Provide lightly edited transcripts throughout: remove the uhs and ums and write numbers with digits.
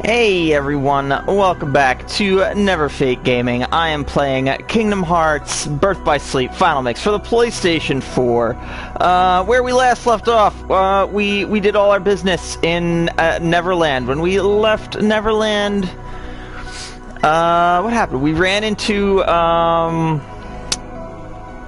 Hey everyone, welcome back to Neverfate Gaming. I am playing Kingdom Hearts Birth by Sleep Final Mix for the PlayStation 4. Where we last left off, we did all our business in Neverland. When we left Neverland, what happened? We ran into,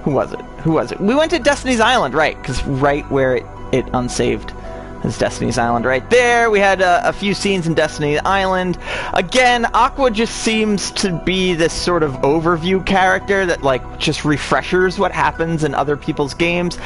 who was it? We went to Destiny's Island, right, because right where it unsaved. There's Destiny's Island right there. We had a few scenes in Destiny's Island. Again, Aqua just seems to be this sort of overview character that, like, just refreshers what happens in other people's games.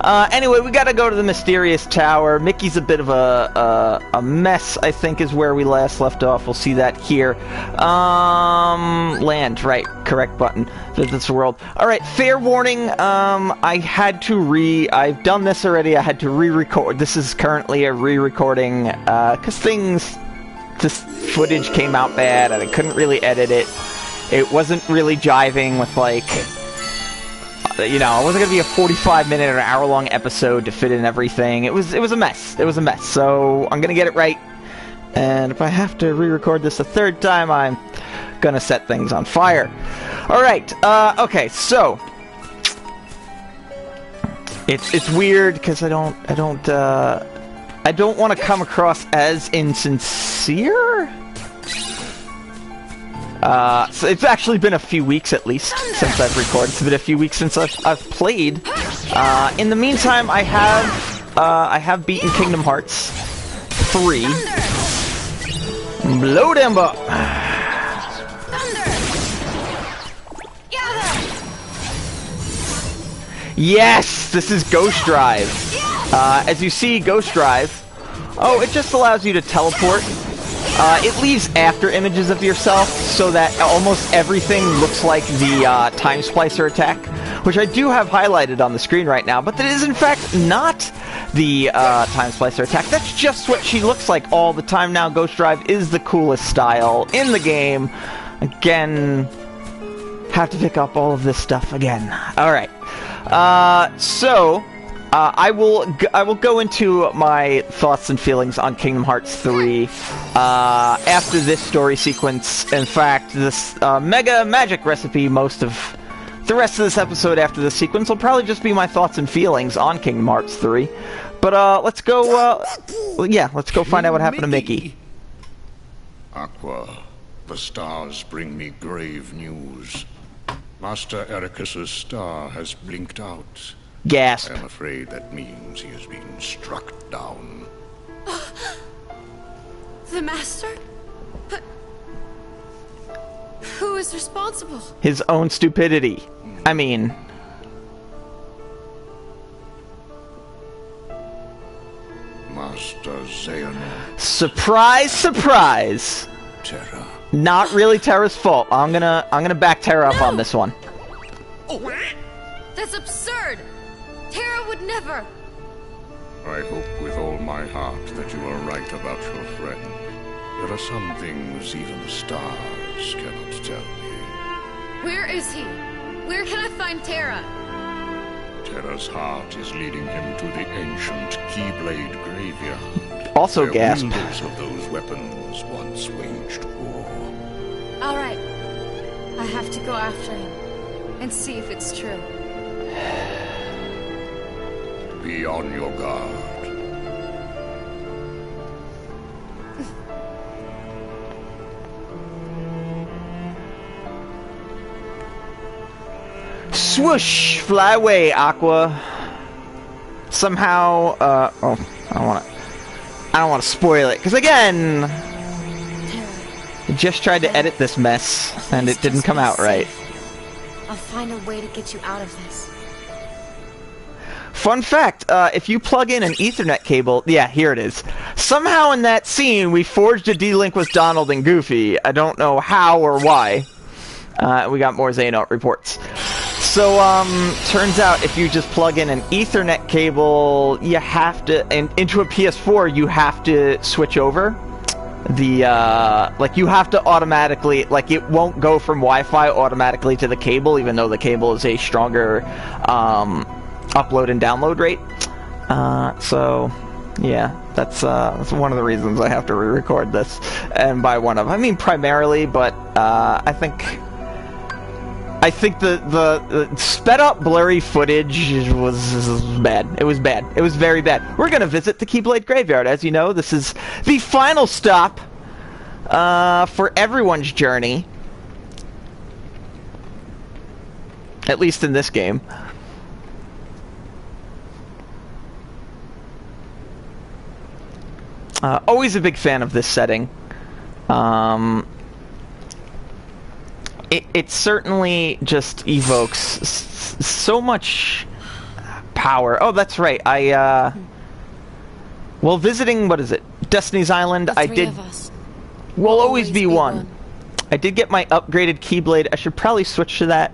Anyway, we gotta go to the Mysterious Tower. Mickey's a bit of a mess, I think, is where we last left off. We'll see that here. Land, right. Correct button. Visits the world. Alright, fair warning, I've done this already. I had to re-record. This is currently a re-recording, because this footage came out bad, and I couldn't really edit it. It wasn't really jiving with, like, you know, it wasn't gonna be a 45-minute or an hour-long episode to fit in everything. It was a mess. It was a mess, so I'm gonna get it right. And if I have to re-record this a third time, I'm gonna set things on fire. Alright, okay, so it's weird because I don't want to come across as insincere. So it's actually been a few weeks at least since I've recorded. It's been a few weeks since I've played. In the meantime, I have beaten Kingdom Hearts 3. Blow them up. Yes, this is Ghost Drive. As you see, Ghost Drive, it just allows you to teleport. It leaves after images of yourself so that almost everything looks like the Time Splicer attack, which I do have highlighted on the screen right now, but that is in fact not the Time Splicer attack. That's just what she looks like all the time now. Ghost Drive is the coolest style in the game. Again, have to pick up all of this stuff again. Alright. I will go into my thoughts and feelings on Kingdom Hearts 3 after this story sequence. In fact, this mega magic recipe, most of the rest of this episode after this sequence will probably just be my thoughts and feelings on Kingdom Hearts 3. But let's go, let's go find out what happened to Mickey. Aqua, the stars bring me grave news. Master Ericus's star has blinked out. Gasp. I am afraid that means he has been struck down. The Master? But who is responsible? His own stupidity. I mean... Master Xehanort. Surprise, surprise! Terra. Not really Terra's fault. I'm gonna back Terra up on this one. That's absurd! Terra would never! I hope with all my heart that you are right about your friend. There are some things even the stars cannot tell me. Where is he? Where can I find Terra? Terra's heart is leading him to the ancient Keyblade graveyard. Also gasp. Wielders of those weapons once waged war. Alright. I have to go after him and see if it's true. Be on your guard. Swoosh! Fly away, Aqua. Somehow, I don't wanna spoil it, because again, I just tried to edit this mess, and it didn't come out right. I'll find a way to get you out of this. Fun fact, if you plug in an Ethernet cable, yeah, here it is. Somehow in that scene, we forged a D-Link with Donald and Goofy. I don't know how or why. We got more Xehanort reports. So, turns out if you just plug in an Ethernet cable, you have to, into a PS4, you have to switch over. Like, you have to automatically, like, it won't go from Wi-Fi automatically to the cable, even though the cable is a stronger, upload and download rate. So, yeah. That's one of the reasons I have to re-record this. And by one of, I mean primarily, but I think the sped up blurry footage was bad. It was bad. It was very bad. We're gonna visit the Keyblade Graveyard. As you know, this is the final stop for everyone's journey. At least in this game. Always a big fan of this setting. It certainly just evokes so much power. Oh, that's right. Well, visiting, what is it? Destiny's Island, I did... Will always be one. I did get my upgraded Keyblade. I should probably switch to that.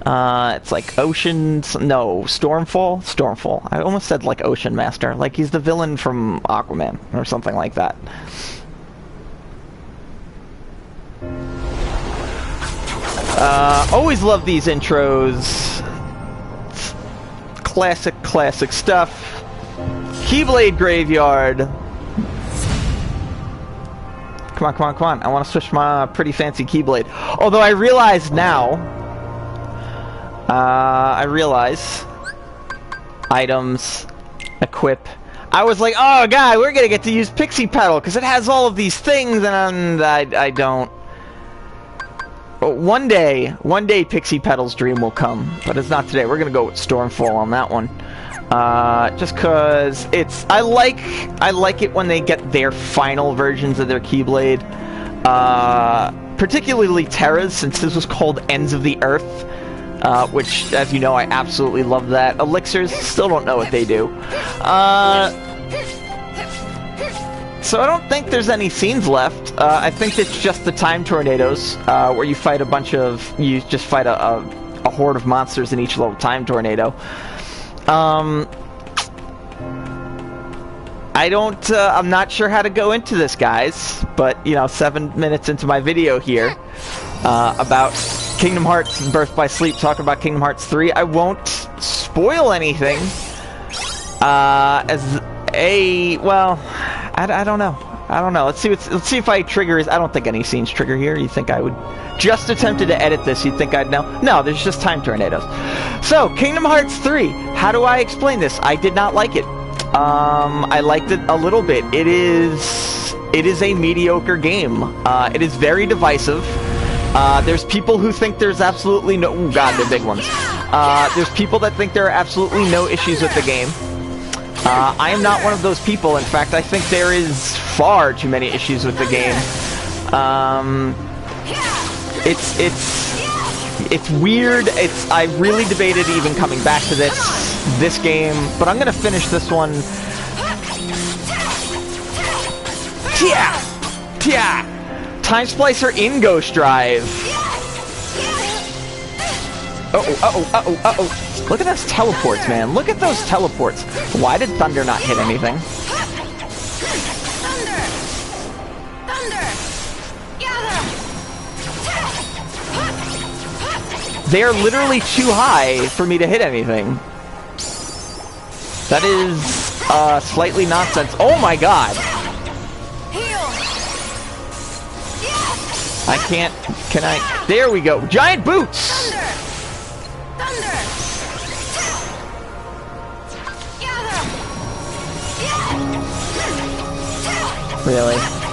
It's like Ocean... No, Stormfall? Stormfall. I almost said like Ocean Master. Like he's the villain from Aquaman or something like that. Always love these intros. Classic stuff. Keyblade Graveyard. Come on. I want to switch my pretty fancy Keyblade. Although I realize now... items, equip. I was like, oh god, we're gonna get to use Pixie Petal because it has all of these things, and I don't. But one day Pixie Petal's dream will come, but it's not today. We're gonna go with Stormfall on that one, just cause it's. I like it when they get their final versions of their Keyblade, particularly Terra's, since this was called Ends of the Earth. Which, as you know, I absolutely love that. Elixirs, still don't know what they do. So I don't think there's any scenes left. I think it's just the time tornadoes, where you fight you just fight a horde of monsters in each little time tornado. I'm not sure how to go into this, guys, but, you know, 7 minutes into my video here, about Kingdom Hearts Birth by Sleep, talking about Kingdom Hearts 3. I won't spoil anything, well, I don't know. Let's see if I trigger. I don't think any scenes trigger here. You think I would just attempted to edit this? You'd think I'd know? No, there's just time tornadoes. So, Kingdom Hearts 3. How do I explain this? I did not like it. I liked it a little bit. It is a mediocre game. It is very divisive. There's people who think there's absolutely no... Oh god, they're big ones. There's people that think there are absolutely no issues with the game. I am not one of those people. In fact, I think there is far too many issues with the game. It's weird. I really debated even coming back to this game, but I'm gonna finish this one. Tia! Time Splicer in Ghost Drive. Uh-oh. Look at those teleports, man. Look at those teleports. Why did Thunder not hit anything? Thunder! Gather! They are literally too high for me to hit anything. That is, slightly nonsense. Oh my god! I can't... Can I... There we go. Giant boots! Thunder!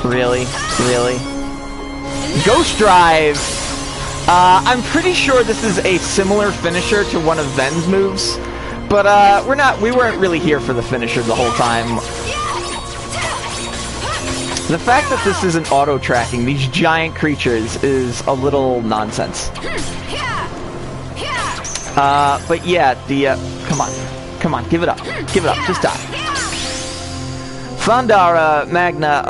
Really? Ghost Drive! I'm pretty sure this is a similar finisher to one of Ven's moves, but we weren't really here for the finisher the whole time. The fact that this isn't auto-tracking these giant creatures is a little nonsense. But yeah, come on, give it up, just die. Thundara, Magna,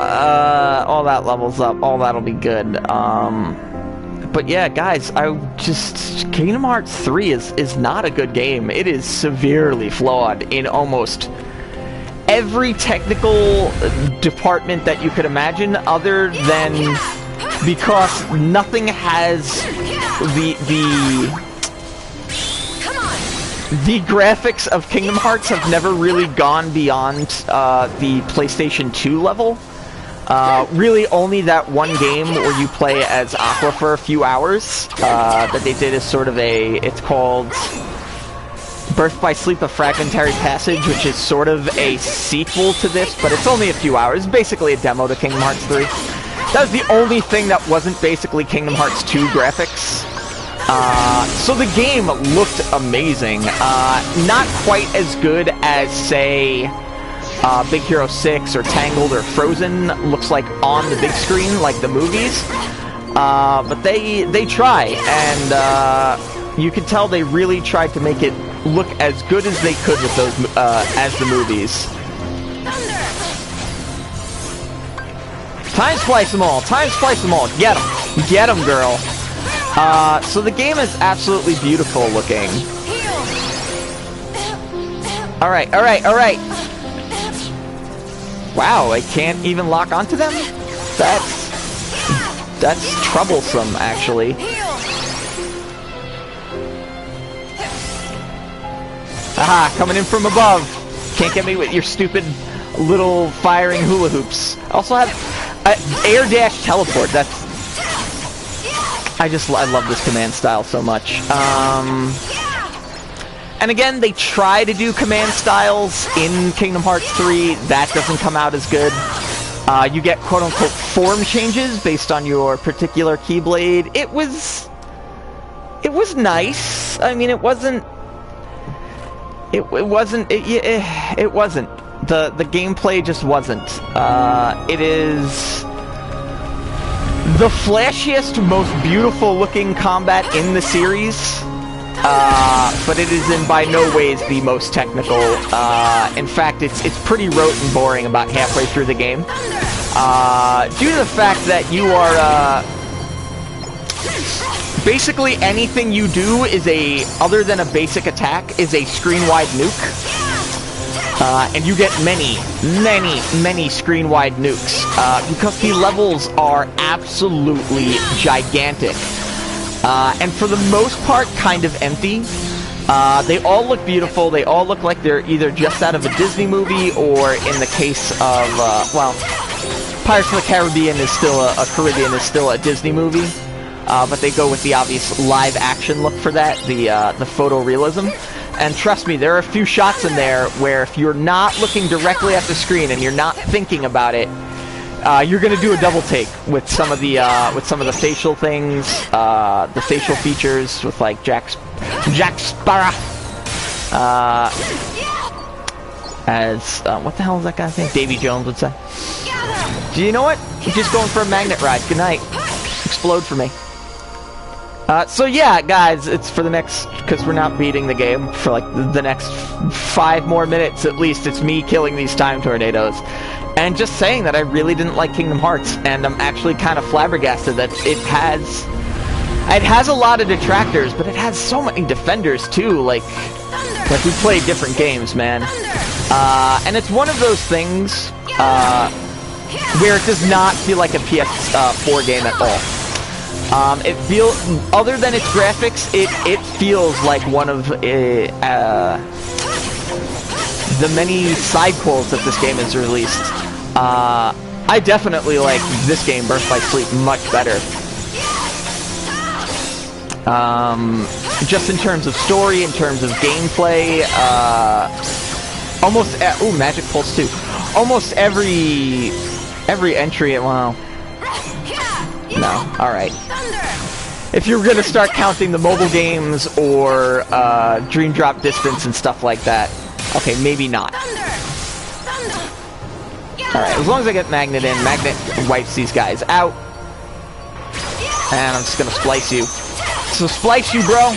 all that levels up, all that'll be good. But yeah, guys, Kingdom Hearts 3 is not a good game. It is severely flawed in almost every technical department that you could imagine, other than because the graphics of Kingdom Hearts have never really gone beyond the PlayStation 2 level. Really only that one game where you play as Aqua for a few hours, that they did as sort of it's called Birth by Sleep, a Fragmentary Passage, which is sort of a sequel to this, but it's only a few hours. It's basically a demo to Kingdom Hearts 3. That was the only thing that wasn't basically Kingdom Hearts 2 graphics. So the game looked amazing. Not quite as good as, say, Big Hero 6 or Tangled or Frozen looks like on the big screen, like the movies. But they try, and you can tell they really tried to make it look as good as they could with those as the movies. Time splice them all! Time splice them all! Get them! Get them, girl! So the game is absolutely beautiful looking. Alright, alright, alright! Wow, I can't even lock onto them? That's troublesome, actually. Aha, coming in from above! Can't get me with your stupid little firing hula hoops. Also have air dash teleport, that's... I love this command style so much. And again, they try to do command styles in Kingdom Hearts 3. That doesn't come out as good. You get quote-unquote form changes based on your particular Keyblade. It was nice. I mean, it wasn't. The gameplay just wasn't. It is the flashiest, most beautiful looking combat in the series. But it is in by no ways the most technical. In fact, it's pretty rote and boring about halfway through the game. Due to the fact that you are, basically anything you do is other than a basic attack, is a screen-wide nuke. And you get many screen-wide nukes, because the levels are absolutely gigantic. And for the most part, kind of empty. They all look beautiful. They all look like they're either just out of a Disney movie, or in the case of, well, Pirates of the Caribbean is still a Disney movie. But they go with the obvious live-action look for that, the photorealism. And trust me, there are a few shots in there where if you're not looking directly at the screen and you're not thinking about it, you're gonna do a double take with some of the facial things, the facial features with like Jack Sparrow, as what the hell is that guy's name? Davy Jones would say. Do you know what? I'm just going for a magnet ride. Good night. Explode for me. So yeah, guys, it's for the next, because we're not beating the game, for like the next 5 more minutes at least, it's me killing these time tornadoes. And just saying that I really didn't like Kingdom Hearts, and I'm actually kind of flabbergasted that it has a lot of detractors, but it has so many defenders too, like we play different games, man. And it's one of those things, where it does not feel like a PS4 game at all. It feels, other than its graphics, it feels like one of the many side quals that this game has released. I definitely like this game, Birth by Sleep, much better. Just in terms of story, in terms of gameplay, almost ooh, Magic Pulse too. Almost every entry, well, no, alright. If you're gonna start counting the mobile games or Dream Drop Distance and stuff like that, okay, maybe not. Alright, as long as I get Magnet in, Magnet wipes these guys out. And I'm just gonna splice you. So splice you, bro!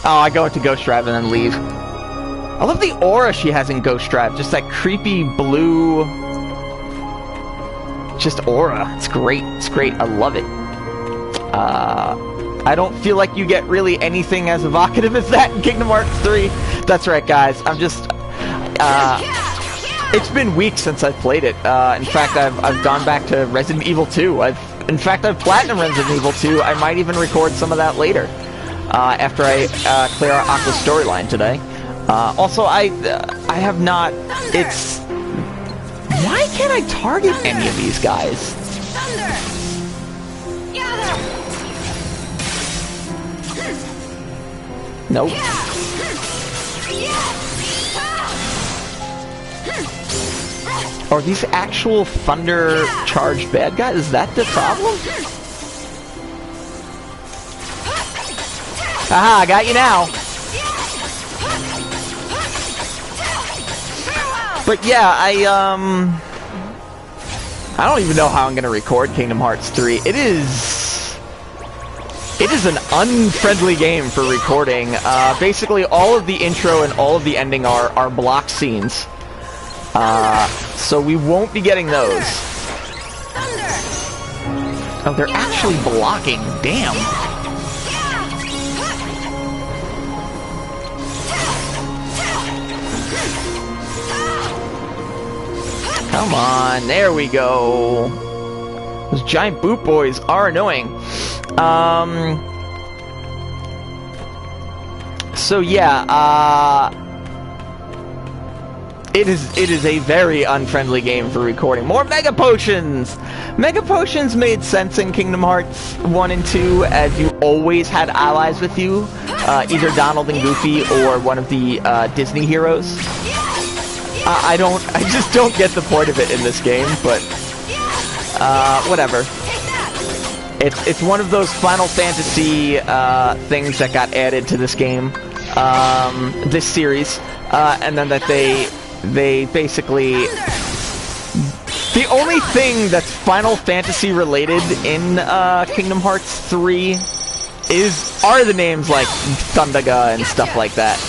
Oh, I go into Ghost Drive and then leave. I love the aura she has in Ghost Drive. Just that creepy blue... just aura. It's great. It's great. I love it. I don't feel like you get really anything as evocative as that in Kingdom Hearts 3. That's right, guys. I'm just... it's been weeks since I've played it. In fact, I've gone back to Resident Evil 2. I've In fact, I've platinum Resident Evil 2. I might even record some of that later, after I clear out Aqua's storyline today. Also, I have not... It's... Why can't I target any of these guys? Nope. Are these actual thunder-charged bad guys? Is that the problem? Aha, I got you now. But yeah, I don't even know how I'm gonna record Kingdom Hearts 3. It is an unfriendly game for recording. Basically, all of the intro and all of the ending are block scenes. So we won't be getting those. Oh, they're actually blocking. Damn. Come on, there we go. Those giant boot boys are annoying. So yeah, it is a very unfriendly game for recording. More Mega Potions! Mega Potions made sense in Kingdom Hearts 1 and 2, as you always had allies with you, either Donald and Goofy or one of the Disney heroes. I just don't get the point of it in this game, but whatever. It's one of those Final Fantasy things that got added to this game, this series, and then that they basically... The only thing that's Final Fantasy related in Kingdom Hearts 3 are the names like Thundaga and stuff like that.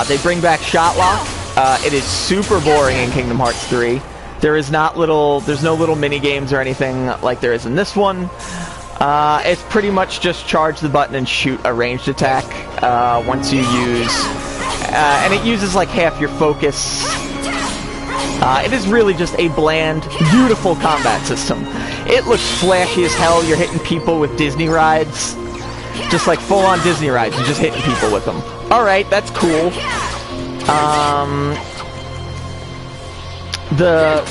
They bring back Shotlock. It is super boring in Kingdom Hearts 3. There's no little mini games or anything like there is in this one. It's pretty much just charge the button and shoot a ranged attack once you use, and it uses like half your focus. It is really just a bland, beautiful combat system. It looks flashy as hell. You're hitting people with Disney rides. Just like full-on Disney rides. You're just hitting people with them. Alright, that's cool. The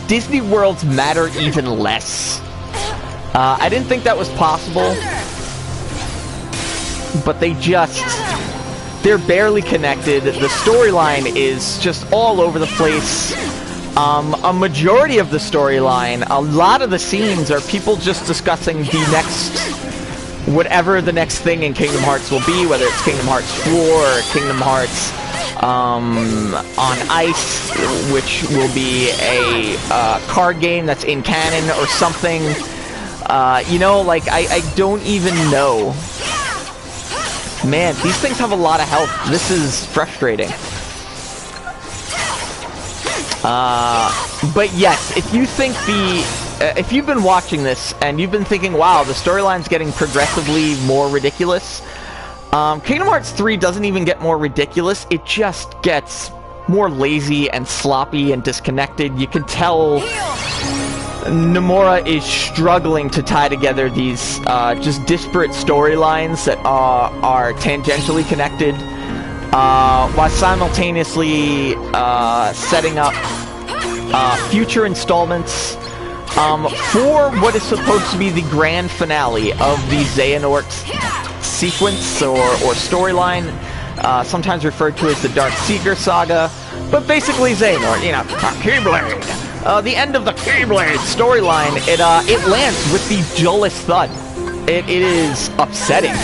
Disney worlds matter even less. I didn't think that was possible. But they're barely connected. The storyline is just all over the place. A majority of the storyline, a lot of the scenes are people just discussing the next... whatever the next thing in Kingdom Hearts will be, whether it's Kingdom Hearts 4 or Kingdom Hearts on Ice, which will be a card game that's in canon or something. You know, like, I don't even know. Man, these things have a lot of health. This is frustrating. But yes, if you think if you've been watching this and you've been thinking, wow, the storyline's getting progressively more ridiculous, Kingdom Hearts 3 doesn't even get more ridiculous, it just gets more lazy and sloppy and disconnected. You can tell Nomura is struggling to tie together these just disparate storylines that are tangentially connected, while simultaneously setting up future installments for what is supposed to be the grand finale of the Xehanort sequence or storyline, sometimes referred to as the Dark Seeker Saga, but basically Xehanort, you know, Keyblade. The end of the Keyblade storyline, it lands with the dullest thud. It is upsetting.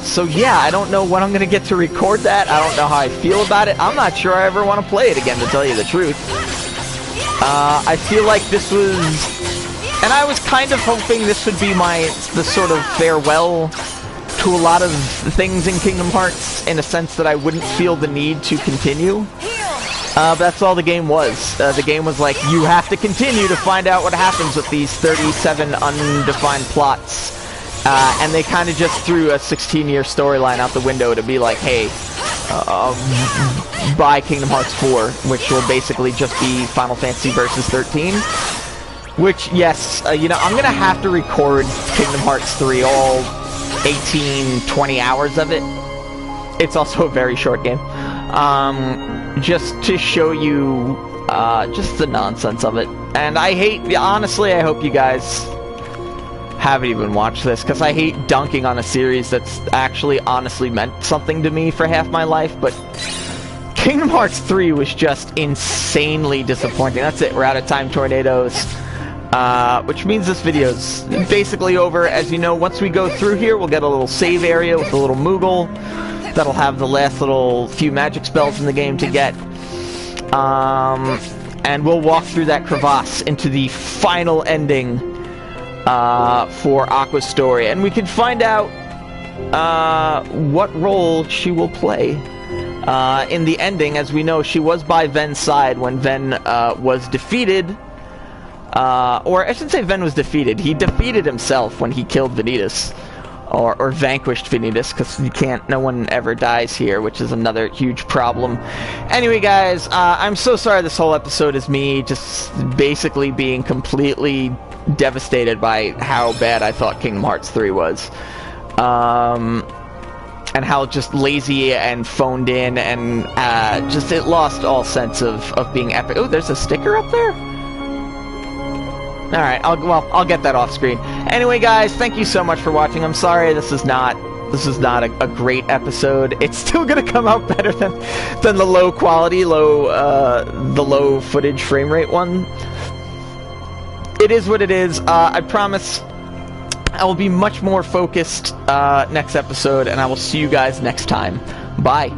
So yeah, I don't know when I'm gonna get to record that. I don't know how I feel about it. I'm not sure I ever want to play it again, to tell you the truth. I feel like this was... And I was kind of hoping this would be the sort of farewell to a lot of things in Kingdom Hearts, in a sense that I wouldn't feel the need to continue. But that's all the game was. The game was like, you have to continue to find out what happens with these 37 undefined plots And they kind of just threw a 16-year storyline out the window to be like, hey, buy Kingdom Hearts 4, which will basically just be Final Fantasy Versus 13. Which, yes, you know, I'm going to have to record Kingdom Hearts 3, all 18, 20 hours of it. It's also a very short game. Just to show you just the nonsense of it. And I hate, honestly, I hope you guys haven't even watched this, because I hate dunking on a series that's actually honestly meant something to me for half my life, but Kingdom Hearts 3 was just insanely disappointing. That's it, we're out of time, tornadoes. Which means this video's basically over. As you know, once we go through here, we'll get a little save area with a little Moogle. That'll have the last little few magic spells in the game to get. And we'll walk through that crevasse into the final ending for Aqua's story. And we can find out what role she will play in the ending. As we know, she was by Ven's side when Ven was defeated. Or I shouldn't say Ven was defeated. He defeated himself when he killed Vanitas. Or vanquished Vanitas, because you can't, no one ever dies here, which is another huge problem. Anyway, guys, I'm so sorry this whole episode is me just basically being completely devastated by how bad I thought Kingdom Hearts 3 was. And how just lazy and phoned in, and just it lost all sense of being epic. Oh, there's a sticker up there? Alright, I'll get that off screen. Anyway, guys, thank you so much for watching. I'm sorry this is not a great episode. It's still gonna come out better than the low quality, the low footage frame rate one. It is what it is. I promise I will be much more focused next episode, and I will see you guys next time. Bye.